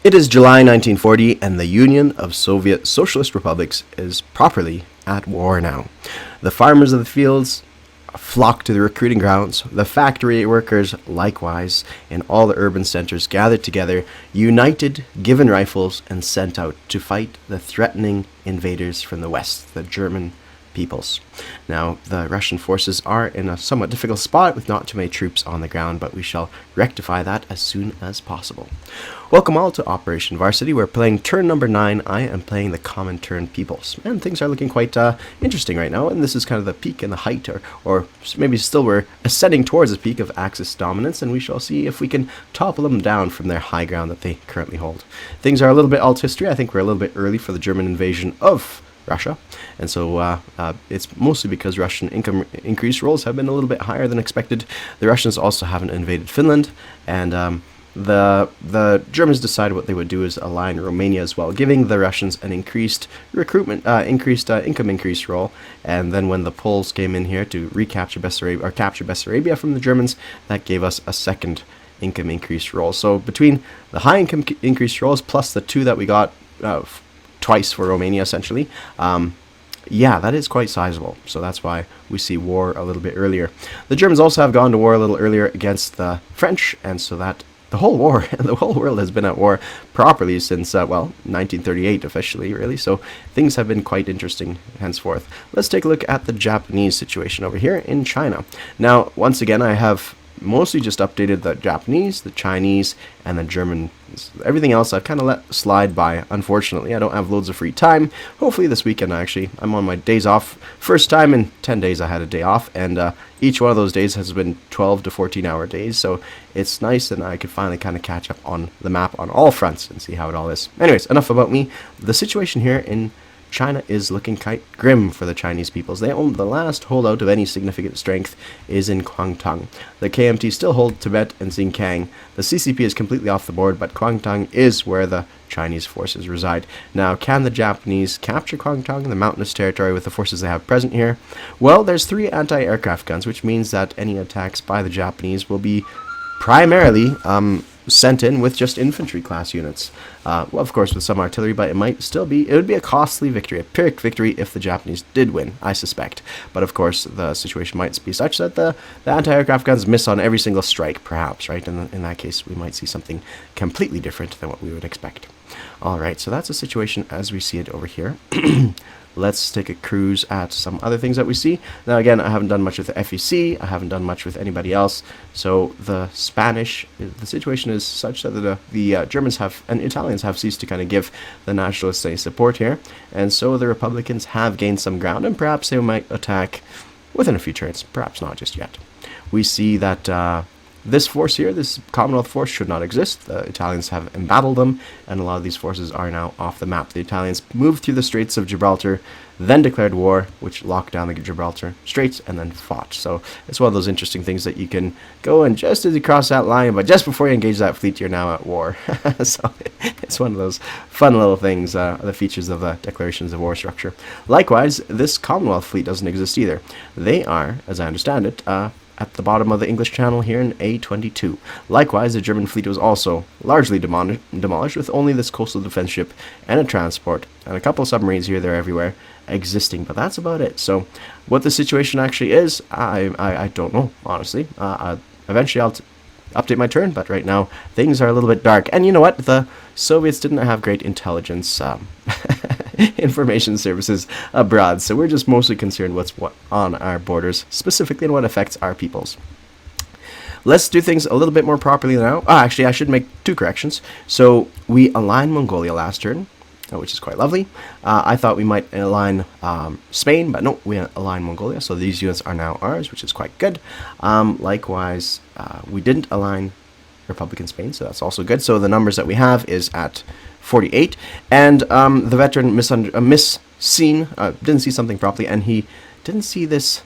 It is July 1940, and the Union of Soviet Socialist Republics is properly at war now. The farmers of the fields flock to the recruiting grounds, the factory workers likewise, and all the urban centers gathered together, united, given rifles, and sent out to fight the threatening invaders from the west, the German peoples. Now, the Russian forces are in a somewhat difficult spot with not too many troops on the ground, but we shall rectify that as soon as possible. Welcome all to Operation Varsity. We're playing turn number 9. I am playing the Comintern peoples, and things are looking quite interesting right now, and this is kind of the peak and the height, or maybe still we're ascending towards the peak of Axis dominance, and we shall see if we can topple them down from their high ground that they currently hold. Things are a little bit alt history. I think we're a little bit early for the German invasion of Russia, and so it's mostly because Russian income increase rolls have been a little bit higher than expected. The Russians also haven't invaded Finland, and the Germans decided what they would do is align Romania as well, giving the Russians an increased recruitment, income increase roll. And then when the Poles came in here to recapture Bessarabia or capture Bessarabia from the Germans, that gave us a second income increase roll. So between the high income increase rolls plus the two that we got twice for Romania, essentially, yeah, that is quite sizable. So that's why we see war a little bit earlier. The Germans also have gone to war a little earlier against the French, and so that the whole war, the whole world has been at war properly since, 1938 officially, really. So things have been quite interesting henceforth. Let's take a look at the Japanese situation over here in China. Now, once again, I have mostly just updated the Japanese, the Chinese, and the German. Everything else I've kind of let slide by, unfortunately. I don't have loads of free time. Hopefully this weekend, I'm on my days off. First time in 10 days I had a day off, and each one of those days has been 12 to 14-hour days, so it's nice, and I could finally kind of catch up on the map on all fronts and see how it all is. Anyways, enough about me. The situation here in China is looking quite grim for the Chinese peoples. They own the last holdout of any significant strength is in Kwangtung. The KMT still hold Tibet and Xinjiang. The CCP is completely off the board, but Kwangtung is where the Chinese forces reside. Now, can the Japanese capture Kwangtung, the mountainous territory, with the forces they have present here? Well, there's 3 anti-aircraft guns, which means that any attacks by the Japanese will be primarily sent in with just infantry class units. Well, of course, with some artillery, but it would be a costly victory, a Pyrrhic victory if the Japanese did win, I suspect. But of course, the situation might be such that the anti-aircraft guns miss on every single strike, perhaps, right? And in that case, we might see something completely different than what we would expect. All right, so that's the situation as we see it over here. Let's take a cruise at some other things that we see. Now, again, I haven't done much with the FEC. I haven't done much with anybody else. So the situation is such that the Germans and Italians have ceased to kind of give the nationalists any support here. And so the Republicans have gained some ground, and perhaps they might attack within a few turns. Perhaps not just yet. We see that this force here, this Commonwealth force, should not exist. The Italians have embattled them, and a lot of these forces are now off the map. The Italians moved through the Straits of Gibraltar, then declared war, which locked down the Gibraltar Straits, and then fought. So it's one of those interesting things that you can go and just as you cross that line, but just before you engage that fleet, you're now at war. So it's one of those fun little things, the features of the declarations of war structure. Likewise, this Commonwealth fleet doesn't exist either. They are, as I understand it, at the bottom of the English Channel here in A22. Likewise, the German fleet was also largely demolished, with only this coastal defense ship and a transport and a couple of submarines here, there, everywhere existing. But that's about it. So what the situation actually is, I don't know, honestly. Eventually I'll update my turn, but right now things are a little bit dark. And you know what? The Soviets didn't have great intelligence information services abroad, so we're just mostly concerned what's on our borders specifically and what affects our peoples. Let's do things a little bit more properly now. Actually, I should make 2 corrections. So we aligned Mongolia last turn, which is quite lovely. I thought we might align Spain, but no, we aligned Mongolia, so these units are now ours, which is quite good. We didn't align Republican Spain, so that's also good. So the numbers that we have is at 48, and the veteran didn't see something properly, and he didn't see this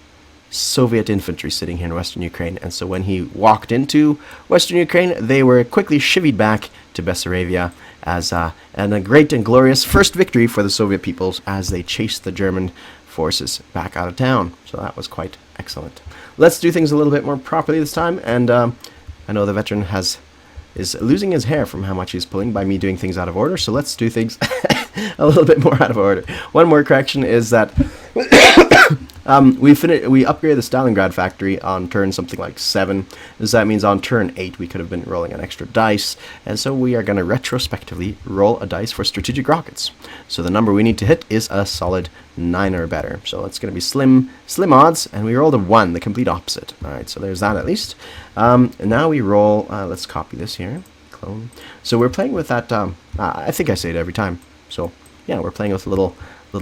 Soviet infantry sitting here in Western Ukraine, and so when he walked into Western Ukraine, they were quickly chivied back to Bessarabia as and a great and glorious first victory for the Soviet peoples as they chased the German forces back out of town. So that was quite excellent. Let's do things a little bit more properly this time, and I know the veteran is losing his hair from how much he's pulling by me doing things out of order. So let's do things a little bit more out of order. One more correction is that we upgraded the Stalingrad factory on turn something like 7. So that means on turn 8 we could have been rolling an extra dice, and so we are going to retrospectively roll a dice for strategic rockets. So the number we need to hit is a solid 9 or better. So it's going to be slim odds, and we rolled a 1, the complete opposite. All right, so there's that at least. And now we roll. Let's copy this here. Clone. So we're playing with that. I think I say it every time. So yeah, we're playing with a little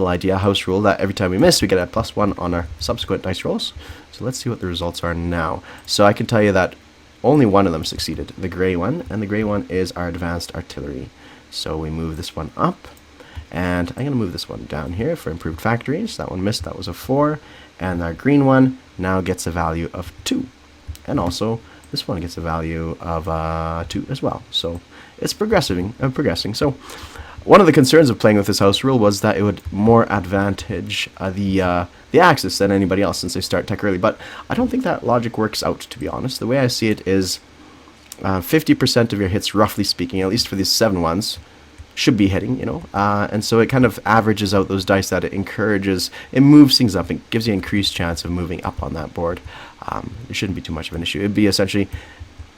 idea house rule that every time we miss, we get a +1 on our subsequent dice rolls. So let's see what the results are now. So I can tell you that only one of them succeeded, the gray one, and the gray one is our advanced artillery. So we move this one up, and I'm going to move this one down here for improved factories. That one missed, that was a 4, and our green one now gets a value of 2. And also, this one gets a value of 2 as well. So it's progressing. So one of the concerns of playing with this house rule was that it would more advantage the Axis than anybody else since they start tech early. But I don't think that logic works out, to be honest. The way I see it is 50% of your hits, roughly speaking, at least for these 7 ones, should be hitting, and so it kind of averages out those dice that it encourages. It moves things up. It gives you an increased chance of moving up on that board. It shouldn't be too much of an issue. It'd be essentially,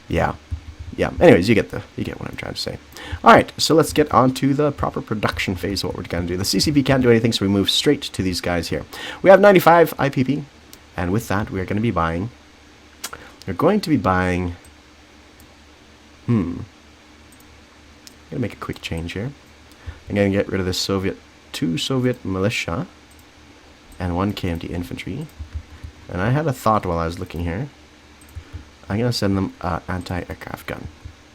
yeah. Anyways, you get what I'm trying to say. All right, so let's get on to the proper production phase of what we're going to do. The CCP can't do anything, so we move straight to these guys here. We have 95 IPP, and with that, we are going to be buying. We're going to be buying. I'm going to make a quick change here. I'm going to get rid of this 2 Soviet militia and 1 KMT infantry. And I had a thought while I was looking here. I'm going to send them an anti-aircraft gun.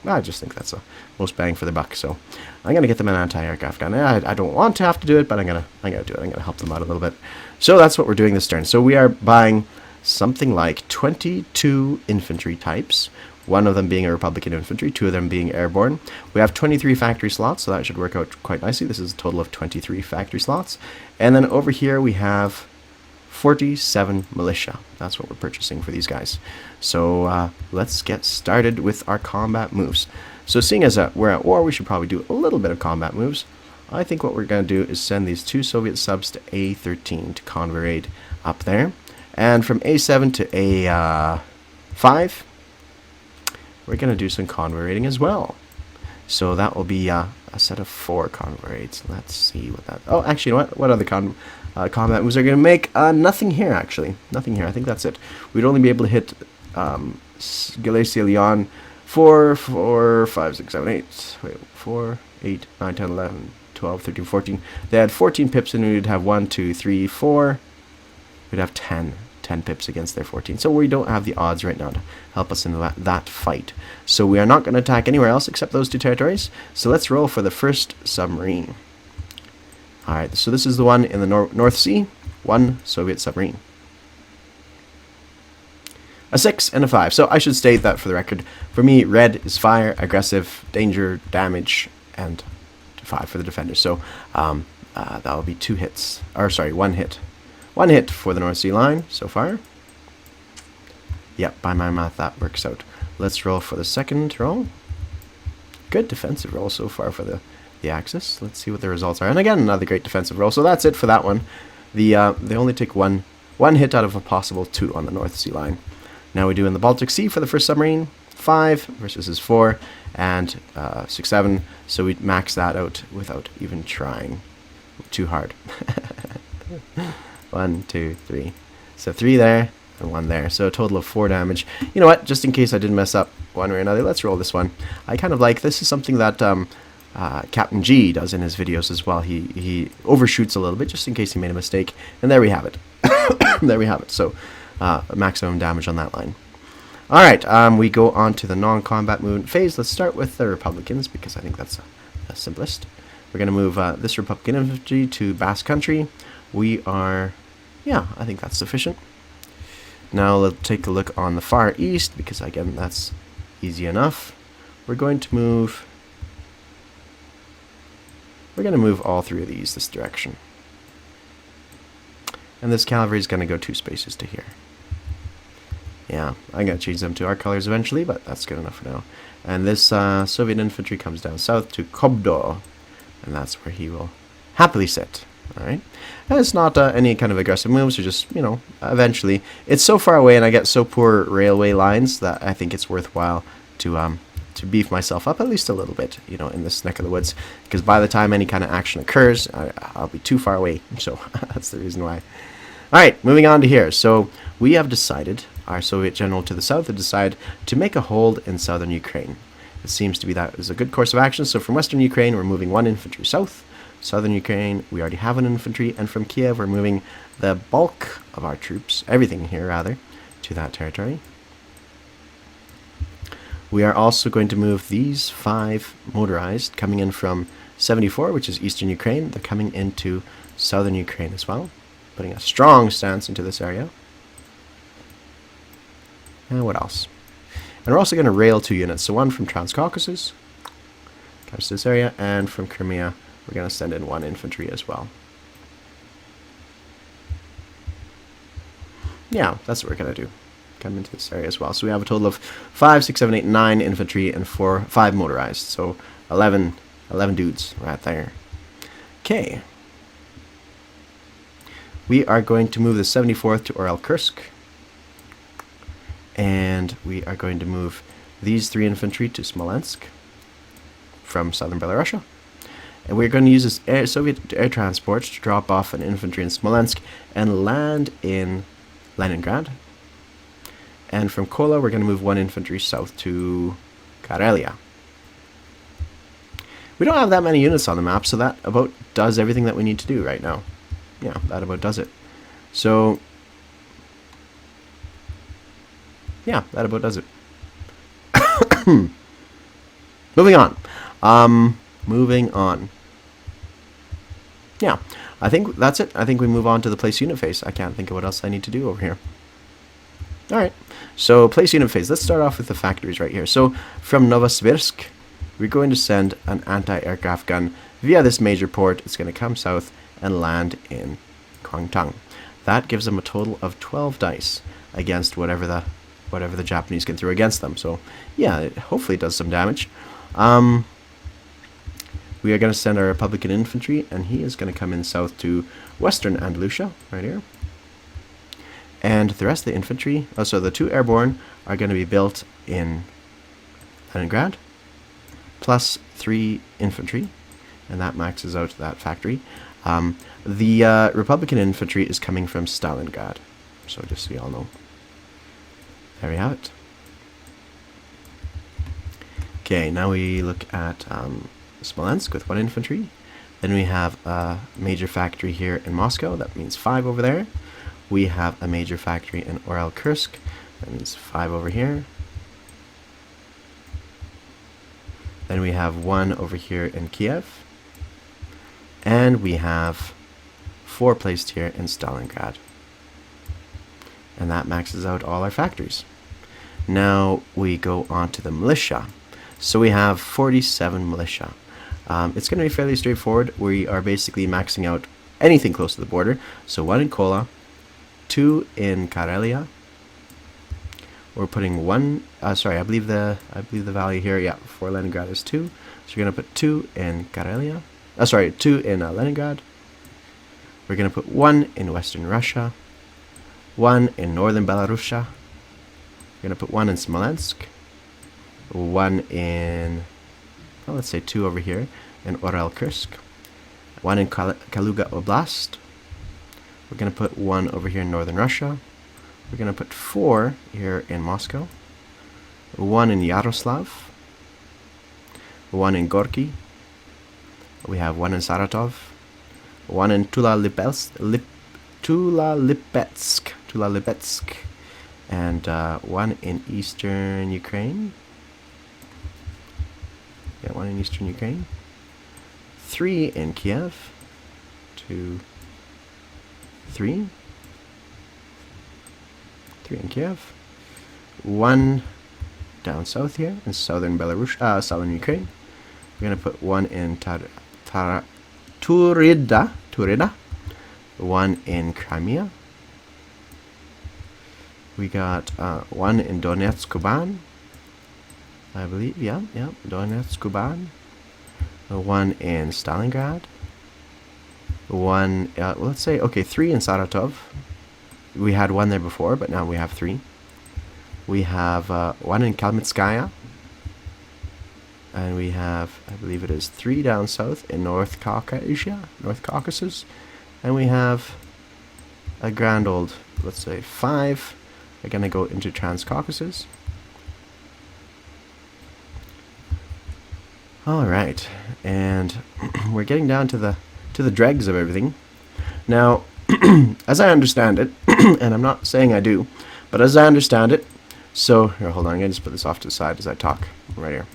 I just think that's the most bang for the buck. So I'm going to get them an anti-aircraft gun. I don't want to have to do it, but I'm going to do it. I'm going to help them out a little bit. So that's what we're doing this turn. So we are buying something like 22 infantry types. 1 of them being a Republican infantry, 2 of them being airborne. We have 23 factory slots, so that should work out quite nicely. This is a total of 23 factory slots. And then over here we have 47 militia. That's what we're purchasing for these guys. So let's get started with our combat moves. So seeing as we're at war, we should probably do a little bit of combat moves. I think what we're going to do is send these 2 Soviet subs to A13 to convoy raid up there. And from A7 to A5, we're going to do some convoy raiding as well. So that will be a set of 4 convoy raids. Let's see what that... Oh, actually, you know what? What other combat moves are going to make? Nothing here, actually. Nothing here. I think that's it. We'd only be able to hit Galicia Leon 4, 5, 6, 7, 8. Wait, 4, 8, 9, 10, 11, 12, 13, 14. They had 14 pips, and we'd have 1, 2, 3, 4. We'd have 10 pips against their 14. So we don't have the odds right now to help us in that fight. So we are not going to attack anywhere else except those 2 territories. So let's roll for the first submarine. Alright, so this is the one in the North Sea. 1 Soviet submarine. A 6 and a 5. So I should state that for the record. For me, red is fire, aggressive, danger, damage, and 5 for the defenders. So that will be 2 hits. Or sorry, 1 hit. 1 hit for the North Sea line so far. Yep, by my math that works out. Let's roll for the second roll. Good defensive roll so far for the Axis. Let's see what the results are. And again, another great defensive roll. So that's it for that one. They only take one hit out of a possible 2 on the North Sea line. Now we do in the Baltic Sea for the first submarine. 5 versus his 4 and 6, 7. So we max that out without even trying too hard. 1, 2, 3. So 3 there and 1 there. So a total of 4 damage. You know what? Just in case I did mess up one way or another, let's roll this one. I kind of like this. Is something that Captain G does in his videos as well. He overshoots a little bit just in case he made a mistake. And there we have it. There we have it. So maximum damage on that line. All right. We go on to the non-combat movement phase. Let's start with the Republicans because I think that's the simplest. We're going to move this Republican infantry to Basque Country. We are... Yeah, I think that's sufficient. Now let's take a look on the far east, because again, that's easy enough. We're going to move all 3 of these this direction. And this cavalry is going to go 2 spaces to here. Yeah, I'm going to change them to our colors eventually, but that's good enough for now. And this Soviet infantry comes down south to Kobdo, and that's where he will happily sit. Alright? And it's not any kind of aggressive moves, or just, eventually. It's so far away, and I get so poor railway lines that I think it's worthwhile to beef myself up at least a little bit, in this neck of the woods. Because by the time any kind of action occurs, I'll be too far away. So that's the reason why. Alright, moving on to here. So we have decided, our Soviet general to the south had decided to make a hold in southern Ukraine. It seems to be that is a good course of action. So from western Ukraine, we're moving 1 infantry south. Southern Ukraine, we already have an infantry. And from Kiev, we're moving the bulk of our troops, everything here rather, to that territory. We are also going to move these 5 motorized coming in from 74, which is eastern Ukraine. They're coming into southern Ukraine as well, putting a strong stance into this area. And what else? And we're also going to rail 2 units. So 1 from Transcaucasus, comes to this area, and from Crimea, we're going to send in 1 infantry as well. Yeah, that's what we're going to do. Come into this area as well. So we have a total of 5, 6, 7, 8, 9 infantry and 5 motorized. So 11 dudes right there. Okay. We are going to move the 74th to Orel-Kursk. And we are going to move these 3 infantry to Smolensk from southern Belarus. And we're going to use this Soviet air transport to drop off an infantry in Smolensk and land in Leningrad. And from Kola, we're going to move 1 infantry south to Karelia. We don't have that many units on the map, so that about does everything that we need to do right now. Yeah, that about does it. So, yeah, that about does it. Moving on. Moving on. Yeah, I think that's it. I think we move on to the place unit phase. I can't think of what else I need to do over here. Alright, so place unit phase. Let's start off with the factories right here. So from Novosibirsk, we're going to send an anti-aircraft gun via this major port. It's going to come south and land in Comintern. That gives them a total of 12 dice against whatever the Japanese can throw against them. So yeah, hopefully it does some damage. We are going to send our Republican infantry, and he is going to come in south to western Andalusia, right here. And the rest of the infantry, so the 2 airborne, are going to be built in Leningrad, plus 3 infantry, and that maxes out that factory. The Republican infantry is coming from Stalingrad, so just so you all know. There we have it. Okay, now we look at Smolensk with 1 infantry. Then we have a major factory here in Moscow, that means 5 over there. We have a major factory in Orel-Kursk, that means 5 over here. Then we have 1 over here in Kiev. And we have 4 placed here in Stalingrad. And that maxes out all our factories. Now we go on to the militia. So we have 47 militia. It's going to be fairly straightforward. We are basically maxing out anything close to the border. So 1 in Kola, 2 in Karelia. We're putting 1. I believe the value here. Yeah, for Leningrad is 2. So we're gonna put 2 in Karelia. 2 in Leningrad. We're gonna put 1 in Western Russia, 1 in Northern Belarus. We're gonna put 1 in Smolensk, 1 in, well, let's say 2 over here in Orel-Kursk, 1 in Kaluga Oblast. We're going to put 1 over here in northern Russia. We're going to put 4 here in Moscow. 1 in Yaroslav. 1 in Gorky. We have 1 in Saratov. 1 in Tula-Lipetsk. And 1 in eastern Ukraine. Yeah, 1 in eastern Ukraine. 3 in Kiev. 2, 3. 3 in Kiev. 1 down south here in southern Belarus, southern Ukraine. We're gonna put 1 in Turida. 1 in Crimea. We got one in Donetsk, Kuban, I believe. Yeah, Donetsk, Kuban. One in Stalingrad. One, let's say, okay, 3 in Saratov. We had one there before, but now we have 3. We have one in Kalmytskaya. And we have, I believe it is 3 down south in North Caucasus. And we have a grand old, let's say 5. We're going to go into Transcaucasus. Alright, and we're getting down to the dregs of everything. Now, as I understand it, and I'm not saying I do, but as I understand it, so, here, hold on, I'm going to just put this off to the side as I talk, right here.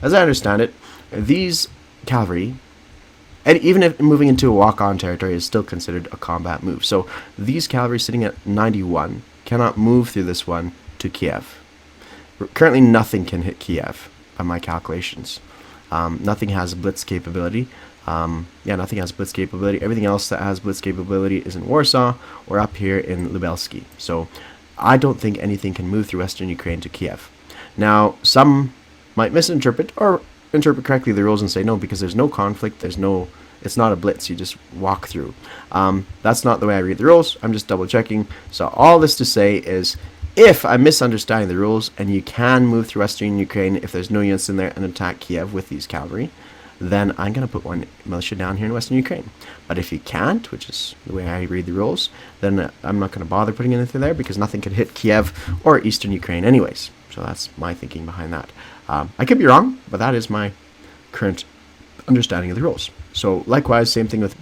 As I understand it, these cavalry, and even if moving into a walk-on territory, is still considered a combat move. So, these cavalry sitting at 91 cannot move through this one to Kiev. Currently, nothing can hit Kiev, by my calculations. Nothing has blitz capability. Nothing has blitz capability. Everything else that has blitz capability is in Warsaw or up here in Lubelsky. So I don't think anything can move through Western Ukraine to Kiev. Now, some might misinterpret or interpret correctly the rules and say no, because there's no conflict, it's not a blitz, you just walk through. That's not the way I read the rules. I'm just double checking. So all this to say is, if I'm misunderstanding the rules and you can move through Western Ukraine if there's no units in there and attack Kiev with these cavalry, then I'm going to put one militia down here in Western Ukraine. But if you can't, which is the way I read the rules, then I'm not going to bother putting anything there because nothing could hit Kiev or Eastern Ukraine anyways. So that's my thinking behind that. I could be wrong, but that is my current understanding of the rules. So likewise, same thing with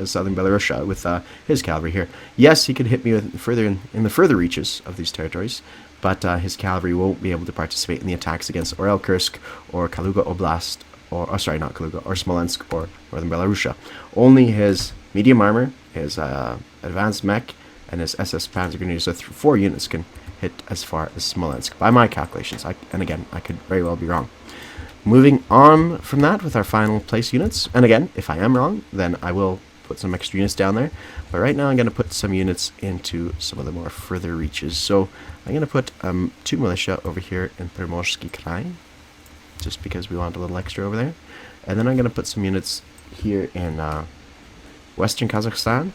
southern Belarusia with his cavalry here. Yes, he could hit me with further in the further reaches of these territories, but his cavalry won't be able to participate in the attacks against Orel Kursk or Kaluga Oblast, or sorry, not Kaluga, or Smolensk or northern Belarusia. Only his medium armor, his advanced mech, and his SS Panzer Grenadiers, so 4 units can hit as far as Smolensk, by my calculations. And again, I could very well be wrong. Moving on from that with our final place units, and again, if I am wrong, then I will put some extra units down there, but right now I'm going to put some units into some of the more further reaches. So I'm going to put 2 militia over here in Primorsky Krai, just because we want a little extra over there, and then I'm going to put some units here in western Kazakhstan.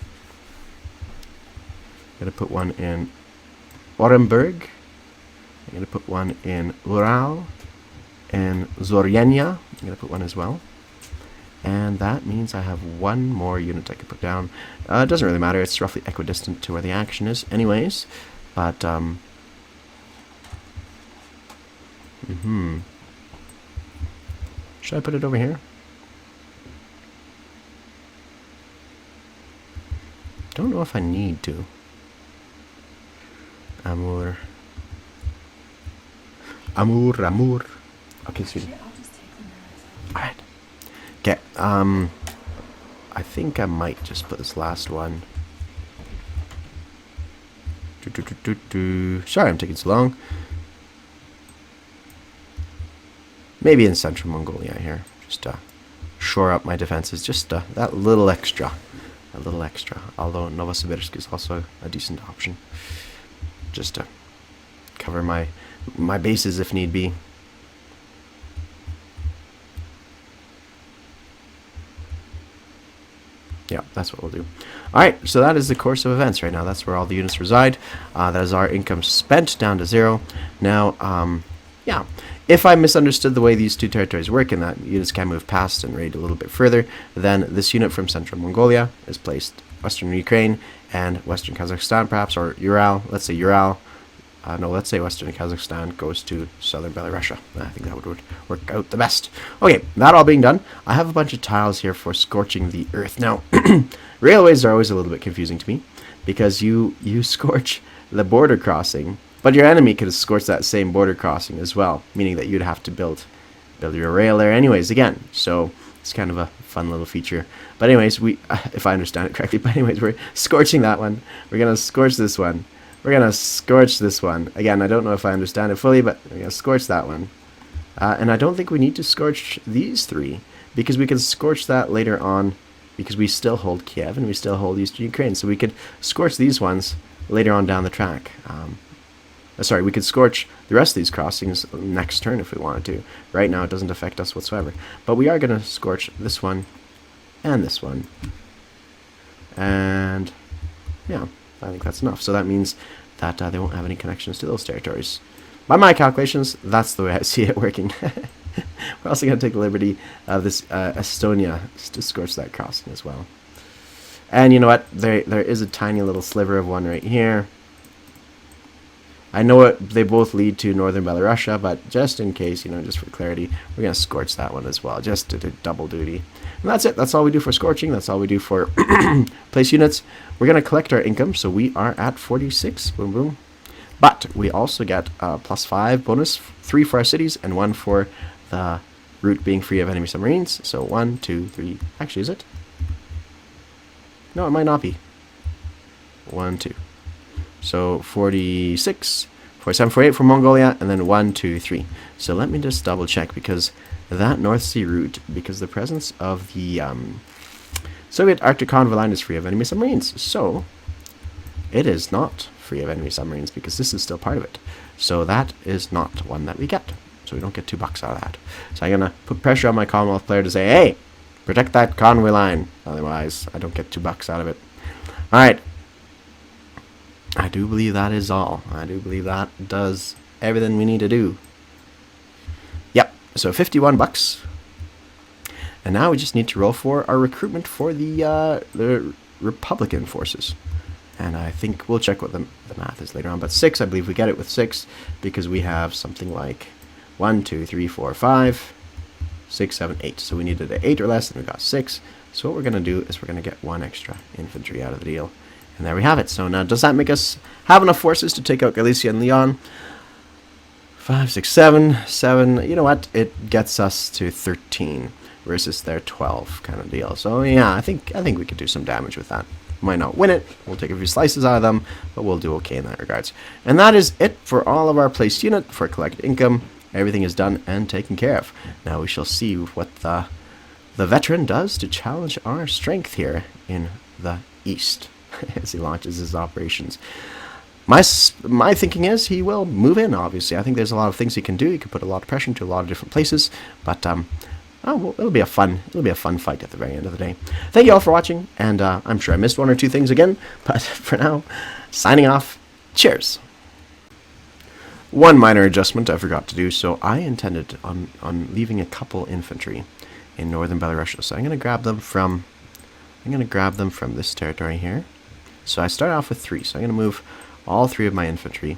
I'm going to put one in Orenburg. I'm going to put one in Ural and Zoryenya. I'm going to put one as well. And that means I have one more unit I could put down. It doesn't really matter, it's roughly equidistant to where the action is anyways. But, should I put it over here? Don't know if I need to. Amur. Okay, sweetie. Alright. Okay, I think I might just put this last one. Sorry I'm taking so long. Maybe in central Mongolia here. Just shore up my defenses. Just that little extra. A little extra. Although Novosibirsk is also a decent option. Just to cover my bases if need be. Yeah, that's what we'll do. Alright, so that is the course of events right now. That's where all the units reside. That is our income spent down to 0. Now, yeah, if I misunderstood the way these two territories work and that units can move past and raid a little bit further, then this unit from central Mongolia is placed western Ukraine and western Kazakhstan perhaps, or Ural, let's say Ural. Let's say western Kazakhstan goes to southern Belarusia. I think that would work out the best. Okay, that all being done, I have a bunch of tiles here for scorching the earth. Now, railways are always a little bit confusing to me, because you scorch the border crossing, but your enemy could scorch that same border crossing as well, meaning that you'd have to build your rail there anyways again. So it's kind of a fun little feature. But anyways, if I understand it correctly, but anyways, we're scorching that one. We're going to scorch this one. We're going to scorch this one. Again, I don't know if I understand it fully, but we're going to scorch that one. And I don't think we need to scorch these 3, because we can scorch that later on, because we still hold Kiev and we still hold Eastern Ukraine. So we could scorch these ones later on down the track. sorry, we could scorch the rest of these crossings next turn if we wanted to. Right now it doesn't affect us whatsoever. But we are going to scorch this one and this one. And yeah, I think that's enough. So that means that they won't have any connections to those territories. By my calculations, that's the way I see it working. We're also going to take the liberty of this Estonia to scorch that crossing as well. And you know what? There is a tiny little sliver of one right here. I know they both lead to northern Belarusia, but just in case, you know, just for clarity, we're going to scorch that one as well, just to do double duty. And that's it. That's all we do for scorching. That's all we do for place units. We're going to collect our income, so we are at 46. Boom, boom. But we also get +5 bonus, 3 for our cities, and 1 for the route being free of enemy submarines. So 1, 2, 3. Actually, is it? No, it might not be. 1, 2. So 46, 47, 48 for Mongolia, and then 1, 2, 3. So let me just double check, because that North Sea route, because the presence of the Soviet Arctic Convoy line is free of enemy submarines. So it is not free of enemy submarines, because this is still part of it. So that is not one that we get. So we don't get $2 out of that. So I'm going to put pressure on my Commonwealth player to say, hey, protect that convoy line. Otherwise, I don't get $2 out of it. All right. I do believe that is all. I do believe that does everything we need to do. Yep. So $51. And now we just need to roll for our recruitment for the Republican forces. And I think we'll check what the math is later on. But 6, I believe we get it with 6, because we have something like 1, 2, 3, 4, 5, 6, 7, 8. So we needed an 8 or less, and we got 6. So what we're going to do is we're going to get 1 extra infantry out of the deal. And there we have it. So now, does that make us have enough forces to take out Galicia and Leon? 5, 6, 7, 7. You know what? It gets us to 13 versus their 12 kind of deal. So yeah, I think we could do some damage with that. Might not win it. We'll take a few slices out of them, but we'll do okay in that regards. And that is it for all of our placed unit for collected income. Everything is done and taken care of. Now we shall see what the veteran does to challenge our strength here in the east as he launches his operations. My thinking is he will move in, obviously. I think there's a lot of things he can do. He can put a lot of pressure into a lot of different places, but well, it'll be a fun fight at the very end of the day. Thank you all for watching, and I'm sure I missed 1 or 2 things again, but for now, signing off. Cheers. One minor adjustment I forgot to do. So I intended on leaving a couple infantry in northern Belarus. So I'm going to grab them from this territory here. So I start off with 3. So I'm going to move all 3 of my infantry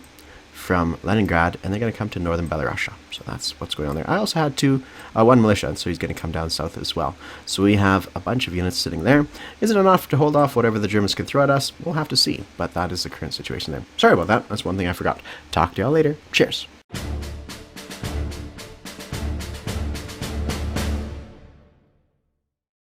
from Leningrad, and they're going to come to northern Belarus. So that's what's going on there. I also had 1 militia, and so he's going to come down south as well. So we have a bunch of units sitting there. Is it enough to hold off whatever the Germans can throw at us? We'll have to see, but that is the current situation there. Sorry about that. That's one thing I forgot. Talk to y'all later. Cheers.